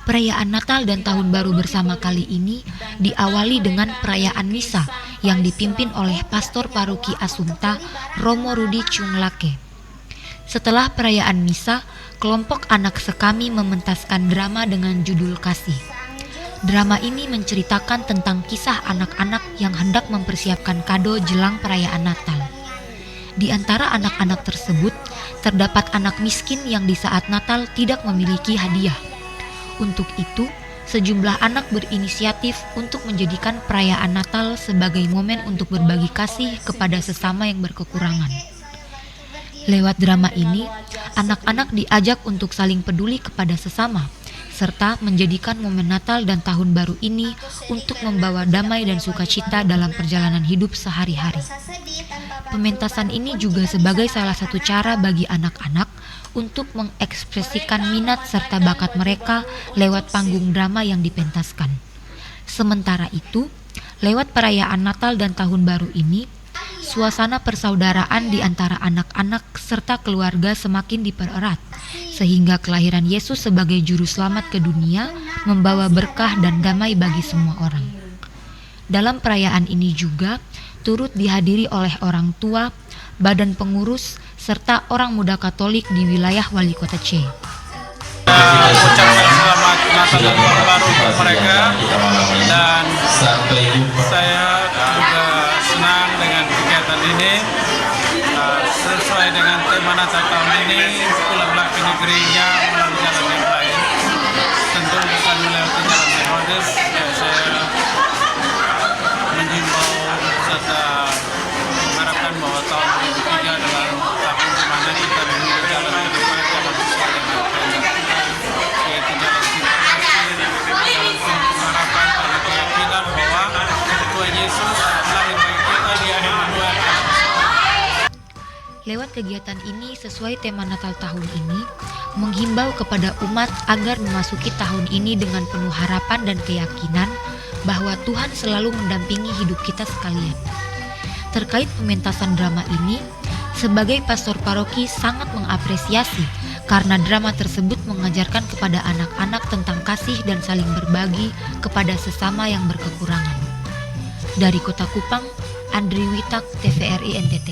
Perayaan Natal dan Tahun Baru bersama kali ini diawali dengan perayaan misa yang dipimpin oleh Pastor Paroki Asumta Romo Rudi Chunglake. Setelah perayaan misa, kelompok anak sekami mementaskan drama dengan judul Kasih. Drama ini menceritakan tentang kisah anak-anak yang hendak mempersiapkan kado jelang perayaan Natal. Di antara anak-anak tersebut, terdapat anak miskin yang di saat Natal tidak memiliki hadiah. Untuk itu, sejumlah anak berinisiatif untuk menjadikan perayaan Natal sebagai momen untuk berbagi kasih kepada sesama yang berkekurangan. Lewat drama ini, anak-anak diajak untuk saling peduli kepada sesama, serta menjadikan momen Natal dan Tahun Baru ini untuk membawa damai dan sukacita dalam perjalanan hidup sehari-hari. Pementasan ini juga sebagai salah satu cara bagi anak-anak untuk mengekspresikan minat serta bakat mereka lewat panggung drama yang dipentaskan. Sementara itu, lewat perayaan Natal dan Tahun Baru ini, suasana persaudaraan di antara anak-anak serta keluarga semakin dipererat, sehingga kelahiran Yesus sebagai juru selamat ke dunia membawa berkah dan damai bagi semua orang. Dalam perayaan ini juga turut dihadiri oleh orang tua, badan pengurus, serta orang muda Katolik di wilayah Wali Kota C. Ucapkan selamat Natal dan Tahun Baru untuk mereka, dan saya juga senang dengan kegiatan ini. Sesuai dengan tema Natal tahun ini, pulang ke negerinya melalui jalan yang baik. Tentu bukan melewati jalan Herodes. Saya mengimbau serta mengharapkan bahwa tahun 2003 adalah tahun di mana kita menuju jalan ke depan, jalan sesuai dengan kehendak Tuhan, yaitu jalan cinta kasih, jalan pengharapan dan keyakinan bahwa Tuhan Yesus lahir bagi kita di hari kedua. Lewat kegiatan ini sesuai tema Natal tahun ini, menghimbau kepada umat agar memasuki tahun ini dengan penuh harapan dan keyakinan bahwa Tuhan selalu mendampingi hidup kita sekalian. Terkait pementasan drama ini, sebagai pastor paroki sangat mengapresiasi karena drama tersebut mengajarkan kepada anak-anak tentang kasih dan saling berbagi kepada sesama yang berkekurangan. Dari Kota Kupang, Andri Witak, TVRI NTT.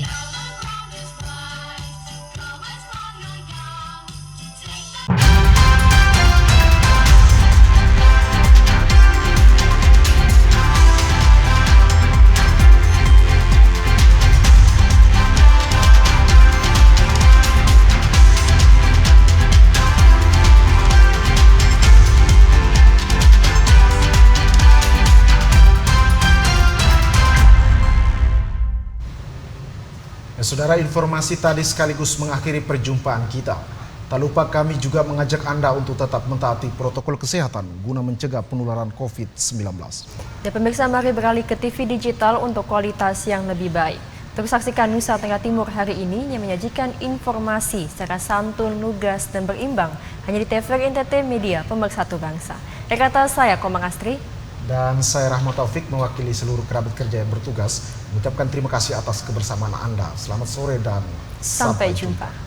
Saudara, informasi tadi sekaligus mengakhiri perjumpaan kita. Tak lupa kami juga mengajak Anda untuk tetap mentaati protokol kesehatan guna mencegah penularan COVID-19. Dan pemirsa, mari beralih ke TV digital untuk kualitas yang lebih baik. Terus saksikan Nusa Tenggara Timur hari ini yang menyajikan informasi secara santun, lugas, dan berimbang hanya di TVRI NTT Media Pemersatu Bangsa. Kata saya Komang Astri. Dan saya Rahmat Taufik mewakili seluruh kerabat kerja yang bertugas mengucapkan terima kasih atas kebersamaan Anda. Selamat sore dan sampai jumpa.